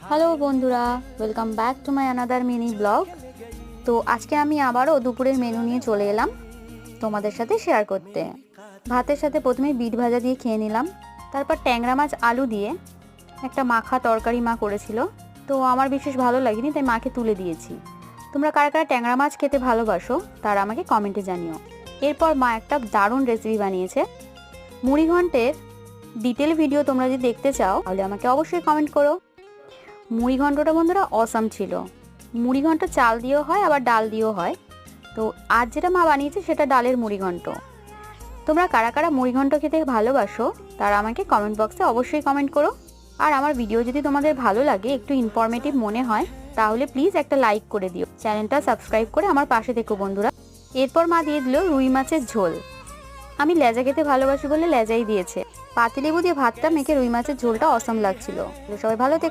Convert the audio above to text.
Hello বন্ধুরা, welcome back to my another mini blog. তো আজকে আমি আবারও দুপুরের মেনু নিয়ে চলে এলাম তোমাদের সাথে শেয়ার করতে। ভাতের সাথে প্রথমে বিট ভাজা দিয়ে খেয়ে নিলাম, তারপর ট্যাংরা মাছ আলু দিয়ে একটা মাখা তরকারি মা করেছিল। তো আমার বিশেষ ভালো লাগেনি, তাই মাকে তুলে দিয়েছি। তোমরা কারা কারা ট্যাংরা মাছ খেতে ভালোবাসো তারা আমাকে কমেন্টে জানিও। এরপর মা একটা দারুণ রেসিপি বানিয়েছে মুড়ি ঘন্টের। ডিটেল ভিডিও তোমরা যদি দেখতে চাও তাহলে আমাকে অবশ্যই কমেন্ট করো। মুড়ি ঘন্টটা বন্ধুরা অসাম ছিল। মুড়ি ঘন্ট চাল দিয়েও হয়, আবার ডাল দিয়েও হয়। তো আজ যেটা মা বানিয়েছে সেটা ডালের মুড়ি ঘন্ট। তোমরা কারা কারা মুড়ি ঘন্ট খেতে ভালোবাসো তারা আমাকে কমেন্ট বক্সে অবশ্যই কমেন্ট করো। আর আমার ভিডিও যদি তোমাদের ভালো লাগে, একটু ইনফরমেটিভ মনে হয়, তাহলে প্লিজ একটা লাইক করে দিও, চ্যানেলটা সাবস্ক্রাইব করে আমার পাশে থেকো বন্ধুরা। এরপর মা দিয়ে দিল রুই মাছের ঝোল। আমি লেজা খেতে ভালোবাসি বলে লেজাই দিয়েছে। পাতিলেবু দিয়ে ভাতটা মেখে রুই মাছের ঝোলটা অসাম লাগছিল। সবাই ভালো থেকো।